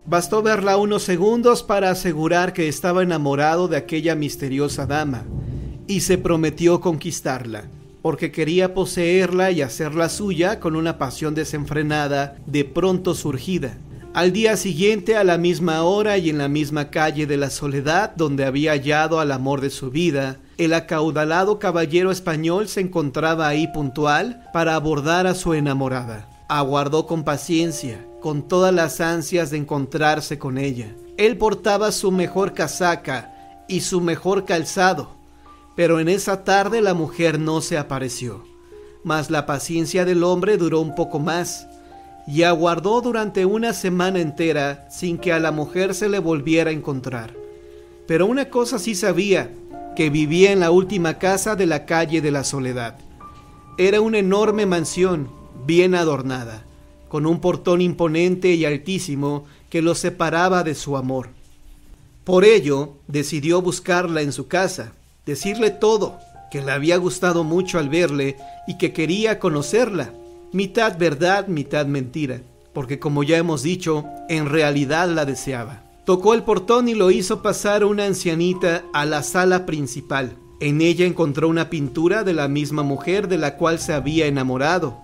Bastó verla unos segundos para asegurar que estaba enamorado de aquella misteriosa dama, y se prometió conquistarla, porque quería poseerla y hacerla suya con una pasión desenfrenada de pronto surgida. Al día siguiente, a la misma hora y en la misma calle de la Soledad, donde había hallado al amor de su vida, el acaudalado caballero español se encontraba ahí puntual para abordar a su enamorada. Aguardó con paciencia, con todas las ansias de encontrarse con ella. Él portaba su mejor casaca y su mejor calzado, pero en esa tarde la mujer no se apareció. Mas la paciencia del hombre duró un poco más, y aguardó durante una semana entera sin que a la mujer se le volviera a encontrar. Pero una cosa sí sabía, que vivía en la última casa de la calle de la Soledad. Era una enorme mansión, bien adornada, con un portón imponente y altísimo que lo separaba de su amor. Por ello, decidió buscarla en su casa, decirle todo, que le había gustado mucho al verle y que quería conocerla. Mitad verdad, mitad mentira, porque como ya hemos dicho, en realidad la deseaba. Tocó el portón y lo hizo pasar una ancianita a la sala principal. En ella encontró una pintura de la misma mujer de la cual se había enamorado.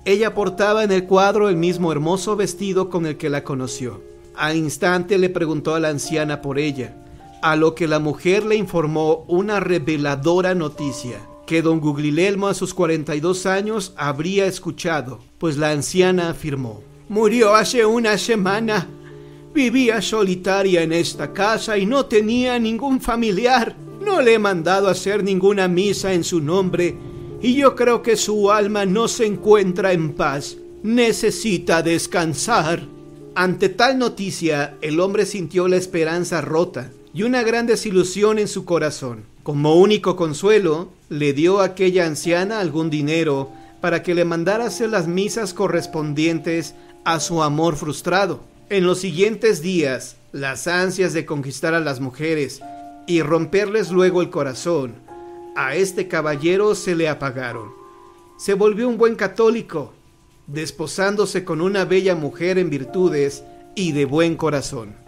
Ella portaba en el cuadro el mismo hermoso vestido con el que la conoció. Al instante le preguntó a la anciana por ella, a lo que la mujer le informó una reveladora noticia, que don Guglielmo a sus 42 años habría escuchado, pues la anciana afirmó: «Murió hace una semana. Vivía solitaria en esta casa y no tenía ningún familiar. No le he mandado hacer ninguna misa en su nombre y yo creo que su alma no se encuentra en paz. Necesita descansar». Ante tal noticia, el hombre sintió la esperanza rota y una gran desilusión en su corazón. Como único consuelo, le dio a aquella anciana algún dinero para que le mandara hacer las misas correspondientes a su amor frustrado. En los siguientes días, las ansias de conquistar a las mujeres y romperles luego el corazón a este caballero se le apagaron. Se volvió un buen católico, desposándose con una bella mujer en virtudes y de buen corazón.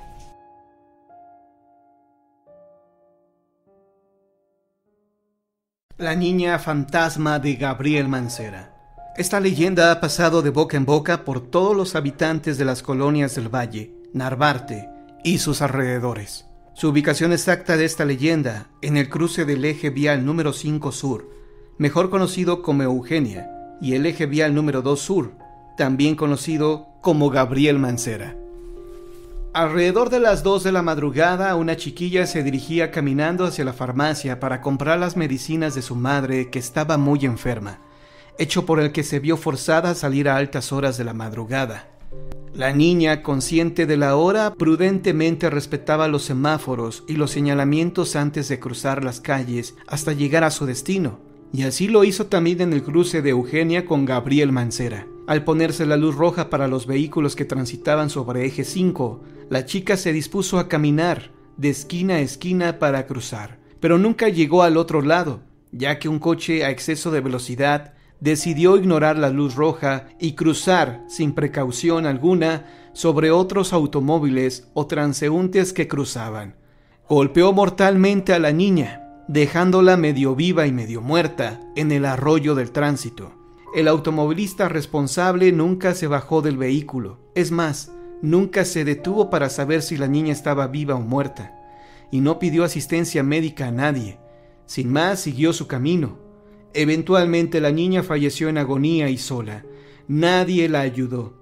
La niña fantasma de Gabriel Mancera. Esta leyenda ha pasado de boca en boca por todos los habitantes de las colonias del Valle, Narvarte y sus alrededores. Su ubicación exacta de esta leyenda, en el cruce del eje vial número 5 Sur, mejor conocido como Eugenia, y el eje vial número 2 Sur, también conocido como Gabriel Mancera. Alrededor de las 2 de la madrugada, una chiquilla se dirigía caminando hacia la farmacia para comprar las medicinas de su madre, que estaba muy enferma, hecho por el que se vio forzada a salir a altas horas de la madrugada. La niña, consciente de la hora, prudentemente respetaba los semáforos y los señalamientos antes de cruzar las calles hasta llegar a su destino, y así lo hizo también en el cruce de Eugenia con Gabriel Mancera. Al ponerse la luz roja para los vehículos que transitaban sobre eje 5, la chica se dispuso a caminar de esquina a esquina para cruzar, pero nunca llegó al otro lado, ya que un coche a exceso de velocidad decidió ignorar la luz roja y cruzar sin precaución alguna sobre otros automóviles o transeúntes que cruzaban. Golpeó mortalmente a la niña, dejándola medio viva y medio muerta en el arroyo del tránsito. El automovilista responsable nunca se bajó del vehículo. Es más, nunca se detuvo para saber si la niña estaba viva o muerta, y no pidió asistencia médica a nadie. Sin más, siguió su camino. Eventualmente la niña falleció en agonía y sola. Nadie la ayudó.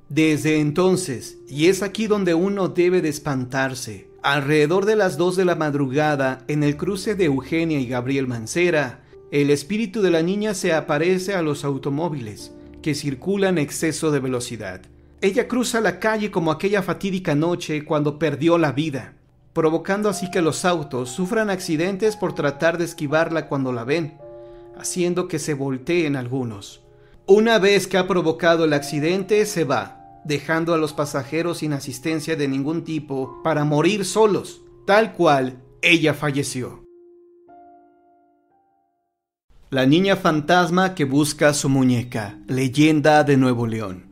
Desde entonces, y es aquí donde uno debe de espantarse, alrededor de las 2 de la madrugada, en el cruce de Eugenia y Gabriel Mancera, el espíritu de la niña se aparece a los automóviles que circulan a exceso de velocidad. Ella cruza la calle como aquella fatídica noche cuando perdió la vida, provocando así que los autos sufran accidentes por tratar de esquivarla cuando la ven, haciendo que se volteen algunos. Una vez que ha provocado el accidente, se va, dejando a los pasajeros sin asistencia de ningún tipo para morir solos, tal cual ella falleció. La niña fantasma que busca su muñeca, leyenda de Nuevo León.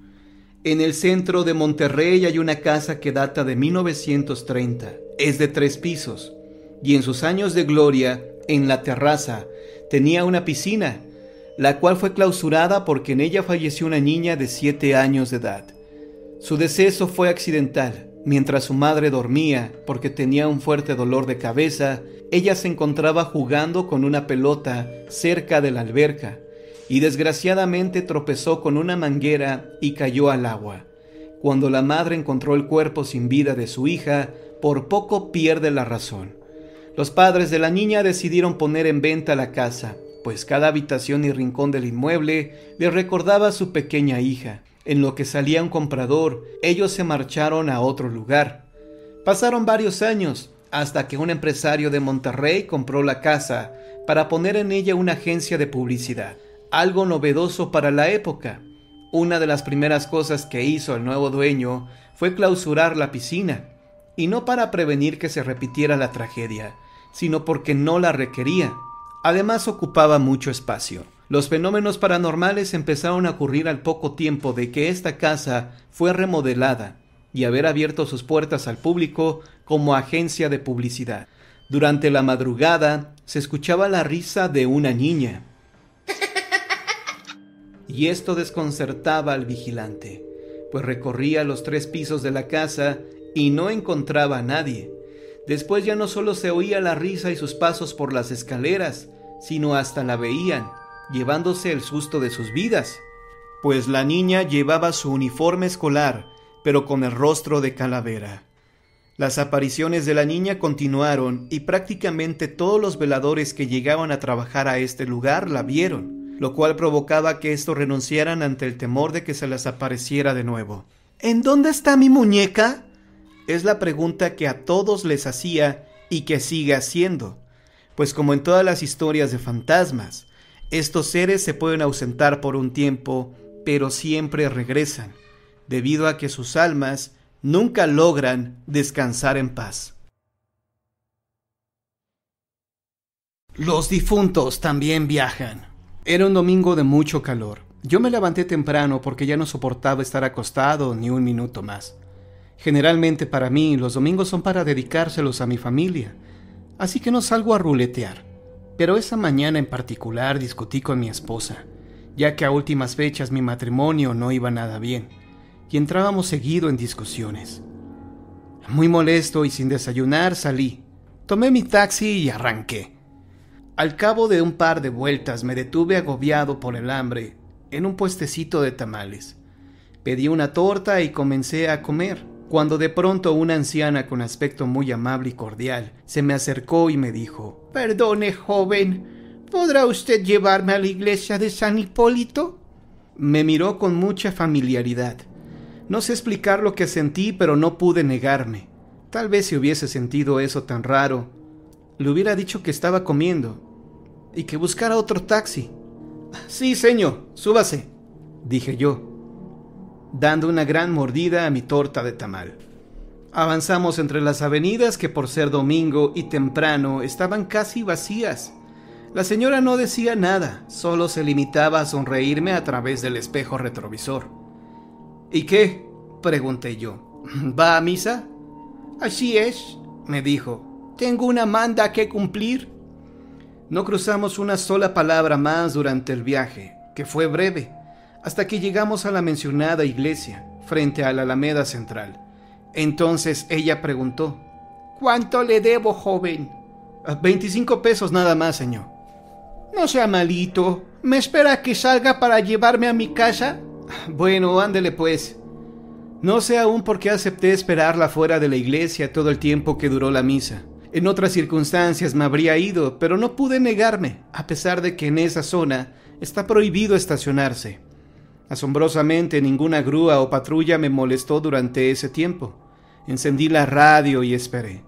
En el centro de Monterrey hay una casa que data de 1930. Es de 3 pisos y en sus años de gloria, en la terraza, tenía una piscina, la cual fue clausurada porque en ella falleció una niña de 7 años de edad. Su deceso fue accidental. Mientras su madre dormía porque tenía un fuerte dolor de cabeza, ella se encontraba jugando con una pelota cerca de la alberca y desgraciadamente tropezó con una manguera y cayó al agua. Cuando la madre encontró el cuerpo sin vida de su hija, por poco pierde la razón. Los padres de la niña decidieron poner en venta la casa, pues cada habitación y rincón del inmueble le recordaba a su pequeña hija. En lo que salía un comprador, ellos se marcharon a otro lugar. Pasaron varios años, hasta que un empresario de Monterrey compró la casa para poner en ella una agencia de publicidad, algo novedoso para la época. Una de las primeras cosas que hizo el nuevo dueño fue clausurar la piscina, y no para prevenir que se repitiera la tragedia, sino porque no la requería. Además ocupaba mucho espacio. Los fenómenos paranormales empezaron a ocurrir al poco tiempo de que esta casa fue remodelada y haber abierto sus puertas al público como agencia de publicidad. Durante la madrugada se escuchaba la risa de una niña y esto desconcertaba al vigilante, pues recorría los 3 pisos de la casa y no encontraba a nadie. Después ya no solo se oía la risa y sus pasos por las escaleras, sino hasta la veían, llevándose el susto de sus vidas, pues la niña llevaba su uniforme escolar, pero con el rostro de calavera. Las apariciones de la niña continuaron y prácticamente todos los veladores que llegaban a trabajar a este lugar la vieron, lo cual provocaba que estos renunciaran ante el temor de que se les apareciera de nuevo. ¿En dónde está mi muñeca?, es la pregunta que a todos les hacía y que sigue haciendo, pues como en todas las historias de fantasmas, estos seres se pueden ausentar por un tiempo, pero siempre regresan, debido a que sus almas nunca logran descansar en paz. Los difuntos también viajan. Era un domingo de mucho calor. Yo me levanté temprano porque ya no soportaba estar acostado ni un minuto más. Generalmente para mí los domingos son para dedicárselos a mi familia, así que no salgo a ruletear. Pero esa mañana en particular discutí con mi esposa, ya que a últimas fechas mi matrimonio no iba nada bien, y entrábamos seguido en discusiones. Muy molesto y sin desayunar salí, tomé mi taxi y arranqué. Al cabo de un par de vueltas me detuve agobiado por el hambre en un puestecito de tamales. Pedí una torta y comencé a comer. cuando de pronto una anciana con aspecto muy amable y cordial se me acercó y me dijo: «Perdone, joven, ¿podrá usted llevarme a la iglesia de San Hipólito?». Me miró con mucha familiaridad. No sé explicar lo que sentí, pero no pude negarme. Tal vez si hubiese sentido eso tan raro, le hubiera dicho que estaba comiendo y que buscara otro taxi. «Sí, señor, súbase», dije yo, dando una gran mordida a mi torta de tamal. Avanzamos entre las avenidas que por ser domingo y temprano estaban casi vacías. La señora no decía nada, solo se limitaba a sonreírme a través del espejo retrovisor. «¿Y qué?», pregunté yo. «¿Va a misa?». «Así es», me dijo. «Tengo una manda que cumplir». No cruzamos una sola palabra más durante el viaje, que fue breve, hasta que llegamos a la mencionada iglesia, frente a la Alameda Central. Entonces ella preguntó: «¿Cuánto le debo, joven?». «25 pesos nada más, señor». «No sea malito, ¿me espera que salga para llevarme a mi casa?». «Bueno, ándele pues». No sé aún por qué acepté esperarla fuera de la iglesia todo el tiempo que duró la misa. En otras circunstancias me habría ido, pero no pude negarme, a pesar de que en esa zona está prohibido estacionarse. Asombrosamente, ninguna grúa o patrulla me molestó durante ese tiempo. Encendí la radio y esperé.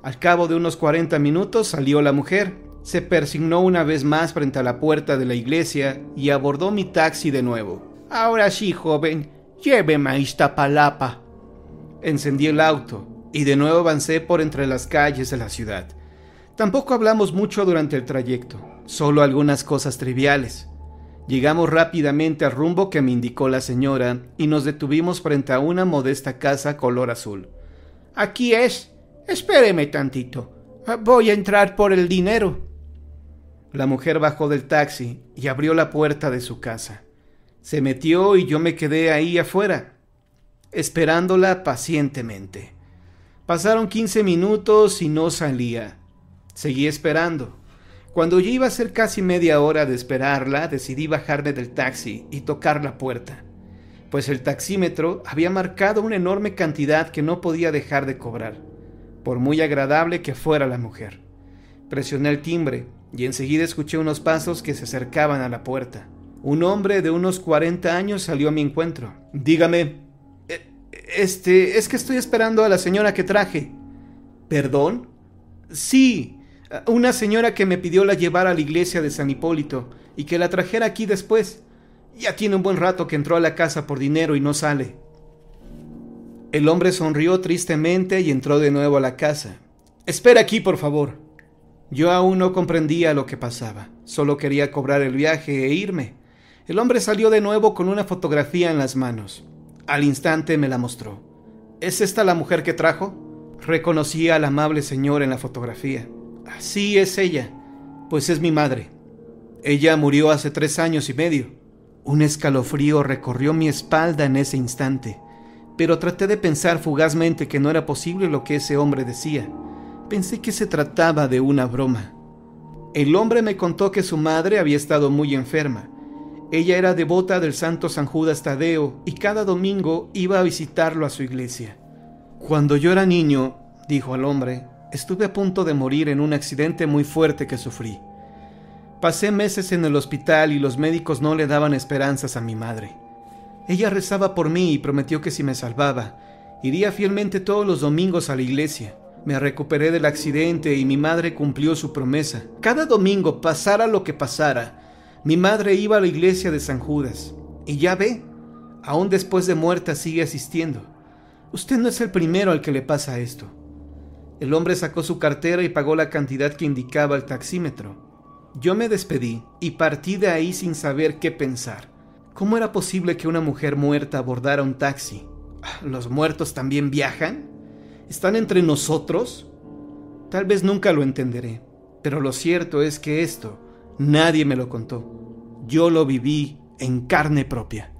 Al cabo de unos 40 minutos salió la mujer, se persignó una vez más frente a la puerta de la iglesia y abordó mi taxi de nuevo. «Ahora sí, joven, lléveme a Iztapalapa». Encendí el auto y de nuevo avancé por entre las calles de la ciudad. Tampoco hablamos mucho durante el trayecto, solo algunas cosas triviales. Llegamos rápidamente al rumbo que me indicó la señora y nos detuvimos frente a una modesta casa color azul. «Aquí es. Espéreme tantito. Voy a entrar por el dinero». La mujer bajó del taxi y abrió la puerta de su casa. Se metió y yo me quedé ahí afuera, esperándola pacientemente. Pasaron 15 minutos y no salía. Seguí esperando. Cuando ya iba a ser casi media hora de esperarla, decidí bajarme del taxi y tocar la puerta, pues el taxímetro había marcado una enorme cantidad que no podía dejar de cobrar, por muy agradable que fuera la mujer. Presioné el timbre y enseguida escuché unos pasos que se acercaban a la puerta. Un hombre de unos 40 años salió a mi encuentro. «Dígame». Es que estoy esperando a la señora que traje». «¿Perdón?». «Sí, una señora que me pidió la llevara a la iglesia de San Hipólito y que la trajera aquí después. Ya tiene un buen rato que entró a la casa por dinero y no sale». El hombre sonrió tristemente y entró de nuevo a la casa. «Espera aquí, por favor». Yo aún no comprendía lo que pasaba, solo quería cobrar el viaje e irme. El hombre salió de nuevo con una fotografía en las manos. Al instante me la mostró. «¿Es esta la mujer que trajo?». Reconocí a la amable señora en la fotografía. «Sí, es ella. Pues es mi madre. Ella murió hace 3 años y medio». Un escalofrío recorrió mi espalda en ese instante, pero traté de pensar fugazmente que no era posible lo que ese hombre decía. Pensé que se trataba de una broma. El hombre me contó que su madre había estado muy enferma. Ella era devota del santo San Judas Tadeo y cada domingo iba a visitarlo a su iglesia. «Cuando yo era niño», dijo el hombre, «estuve a punto de morir en un accidente muy fuerte que sufrí. Pasé meses en el hospital y los médicos no le daban esperanzas a mi madre. Ella rezaba por mí y prometió que si me salvaba, iría fielmente todos los domingos a la iglesia. Me recuperé del accidente y mi madre cumplió su promesa. Cada domingo, pasara lo que pasara, mi madre iba a la iglesia de San Judas. Y ya ve, aún después de muerta sigue asistiendo. Usted no es el primero al que le pasa esto». El hombre sacó su cartera y pagó la cantidad que indicaba el taxímetro. Yo me despedí y partí de ahí sin saber qué pensar. ¿Cómo era posible que una mujer muerta abordara un taxi? ¿Los muertos también viajan? ¿Están entre nosotros? Tal vez nunca lo entenderé, pero lo cierto es que esto nadie me lo contó. Yo lo viví en carne propia.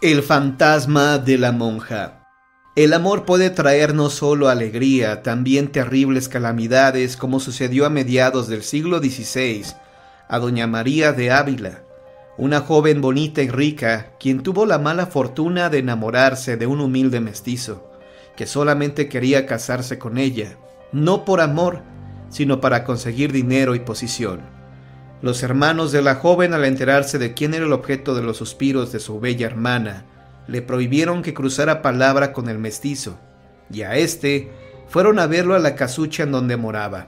El fantasma de la monja. El amor puede traer no solo alegría, también terribles calamidades, como sucedió a mediados del siglo XVI a doña María de Ávila, una joven bonita y rica, quien tuvo la mala fortuna de enamorarse de un humilde mestizo, que solamente quería casarse con ella, no por amor, sino para conseguir dinero y posición. Los hermanos de la joven, al enterarse de quién era el objeto de los suspiros de su bella hermana, le prohibieron que cruzara palabra con el mestizo, y a éste fueron a verlo a la casucha en donde moraba.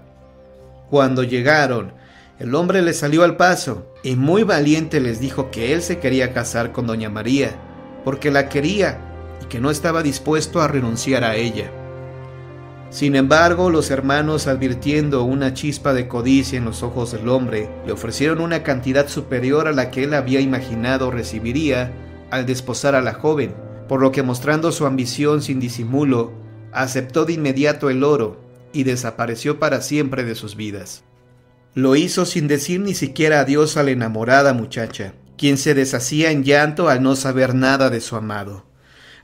Cuando llegaron, el hombre les salió al paso, y muy valiente les dijo que él se quería casar con doña María, porque la quería, y que no estaba dispuesto a renunciar a ella. Sin embargo, los hermanos, advirtiendo una chispa de codicia en los ojos del hombre, le ofrecieron una cantidad superior a la que él había imaginado recibiría al desposar a la joven, por lo que, mostrando su ambición sin disimulo, aceptó de inmediato el oro y desapareció para siempre de sus vidas. Lo hizo sin decir ni siquiera adiós a la enamorada muchacha, quien se deshacía en llanto al no saber nada de su amado.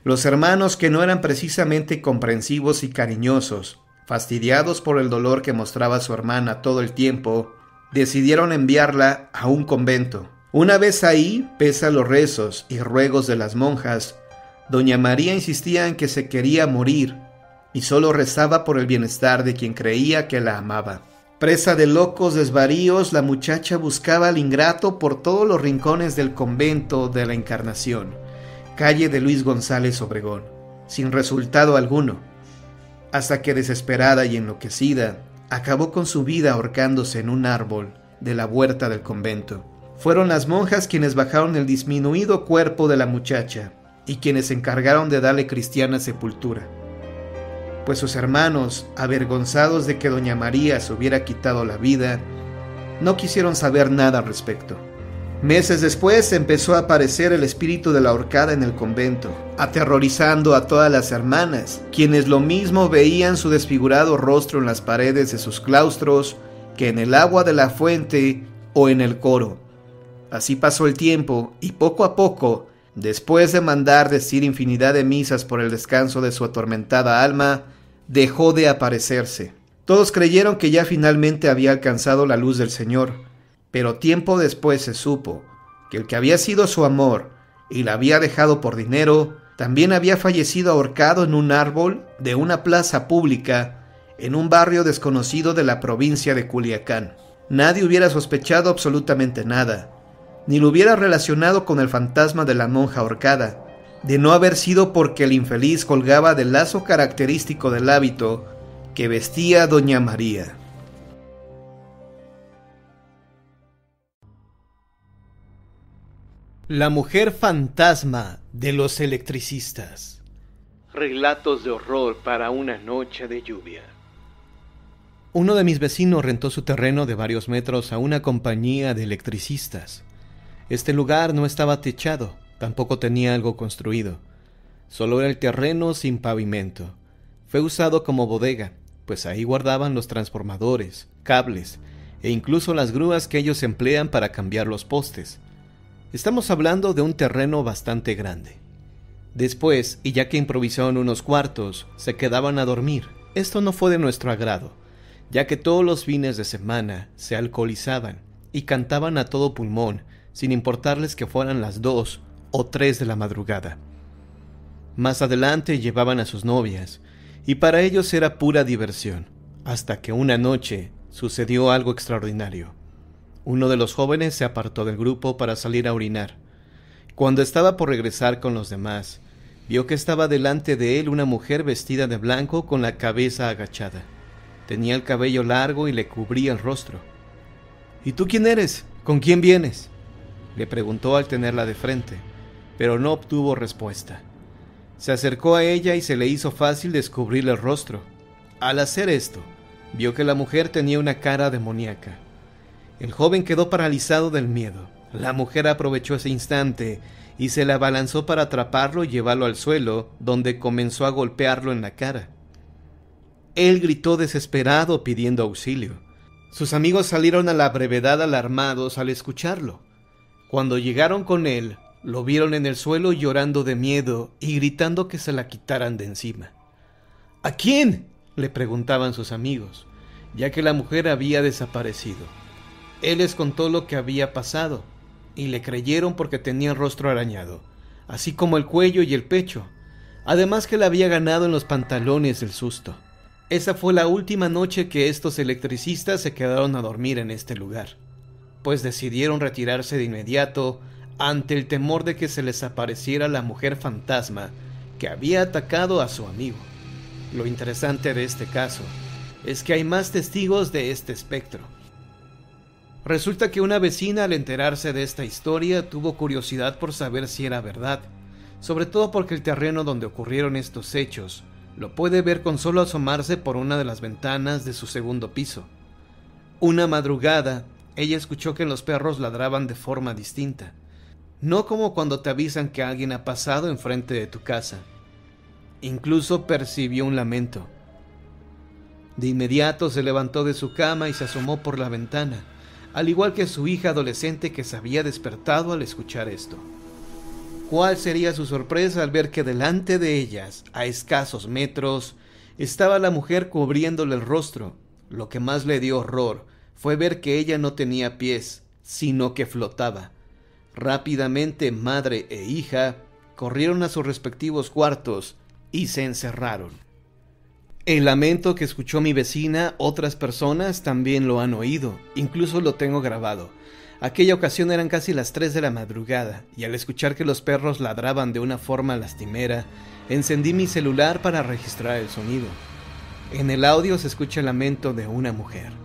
Los hermanos, que no eran precisamente comprensivos y cariñosos, fastidiados por el dolor que mostraba su hermana todo el tiempo, decidieron enviarla a un convento. Una vez ahí, pese a los rezos y ruegos de las monjas, doña María insistía en que se quería morir y solo rezaba por el bienestar de quien creía que la amaba. Presa de locos desvaríos, la muchacha buscaba al ingrato por todos los rincones del convento de la Encarnación, calle de Luis González Obregón, sin resultado alguno, hasta que, desesperada y enloquecida, acabó con su vida ahorcándose en un árbol de la huerta del convento. Fueron las monjas quienes bajaron el disminuido cuerpo de la muchacha y quienes se encargaron de darle cristiana sepultura, pues sus hermanos, avergonzados de que doña María se hubiera quitado la vida, no quisieron saber nada al respecto. Meses después empezó a aparecer el espíritu de la ahorcada en el convento, aterrorizando a todas las hermanas, quienes lo mismo veían su desfigurado rostro en las paredes de sus claustros que en el agua de la fuente o en el coro. Así pasó el tiempo y poco a poco, después de mandar decir infinidad de misas por el descanso de su atormentada alma, dejó de aparecerse. Todos creyeron que ya finalmente había alcanzado la luz del Señor, pero tiempo después se supo que el que había sido su amor y la había dejado por dinero, también había fallecido ahorcado en un árbol de una plaza pública en un barrio desconocido de la provincia de Culiacán. Nadie hubiera sospechado absolutamente nada, ni lo hubiera relacionado con el fantasma de la monja ahorcada, de no haber sido porque el infeliz colgaba del lazo característico del hábito que vestía doña María. La mujer fantasma de los electricistas. Relatos de horror para una noche de lluvia. Uno de mis vecinos rentó su terreno de varios metros a una compañía de electricistas. Este lugar no estaba techado, tampoco tenía algo construido. Solo era el terreno sin pavimento. Fue usado como bodega, pues ahí guardaban los transformadores, cables e incluso las grúas que ellos emplean para cambiar los postes. Estamos hablando de un terreno bastante grande. Después, y ya que improvisaron unos cuartos, se quedaban a dormir. Esto no fue de nuestro agrado, ya que todos los fines de semana se alcoholizaban y cantaban a todo pulmón, sin importarles que fueran las 2 o 3 de la madrugada. Más adelante llevaban a sus novias, y para ellos era pura diversión, hasta que una noche sucedió algo extraordinario. Uno de los jóvenes se apartó del grupo para salir a orinar. Cuando estaba por regresar con los demás, vio que estaba delante de él una mujer vestida de blanco con la cabeza agachada. Tenía el cabello largo y le cubría el rostro. «¿Y tú quién eres? ¿Con quién vienes?», le preguntó al tenerla de frente, pero no obtuvo respuesta. Se acercó a ella y se le hizo fácil descubrirle el rostro. Al hacer esto, vio que la mujer tenía una cara demoníaca. El joven quedó paralizado del miedo. La mujer aprovechó ese instante y se le abalanzó para atraparlo y llevarlo al suelo, donde comenzó a golpearlo en la cara. Él gritó desesperado pidiendo auxilio. Sus amigos salieron a la brevedad alarmados al escucharlo. Cuando llegaron con él, lo vieron en el suelo llorando de miedo y gritando que se la quitaran de encima. «¿A quién?», le preguntaban sus amigos, ya que la mujer había desaparecido. Él les contó lo que había pasado, y le creyeron porque tenía el rostro arañado, así como el cuello y el pecho, además que le había ganado en los pantalones del susto. Esa fue la última noche que estos electricistas se quedaron a dormir en este lugar, pues decidieron retirarse de inmediato ante el temor de que se les apareciera la mujer fantasma que había atacado a su amigo. Lo interesante de este caso es que hay más testigos de este espectro. Resulta que una vecina, al enterarse de esta historia, tuvo curiosidad por saber si era verdad, sobre todo porque el terreno donde ocurrieron estos hechos lo puede ver con solo asomarse por una de las ventanas de su segundo piso. Una madrugada, ella escuchó que los perros ladraban de forma distinta, no como cuando te avisan que alguien ha pasado enfrente de tu casa. Incluso percibió un lamento. De inmediato se levantó de su cama y se asomó por la ventana, al igual que su hija adolescente que se había despertado al escuchar esto. ¿Cuál sería su sorpresa al ver que delante de ellas, a escasos metros, estaba la mujer cubriéndole el rostro? Lo que más le dio horror fue ver que ella no tenía pies, sino que flotaba. Rápidamente madre e hija corrieron a sus respectivos cuartos y se encerraron. El lamento que escuchó mi vecina, otras personas también lo han oído, incluso lo tengo grabado. Aquella ocasión eran casi las 3 de la madrugada, y al escuchar que los perros ladraban de una forma lastimera, encendí mi celular para registrar el sonido. En el audio se escucha el lamento de una mujer.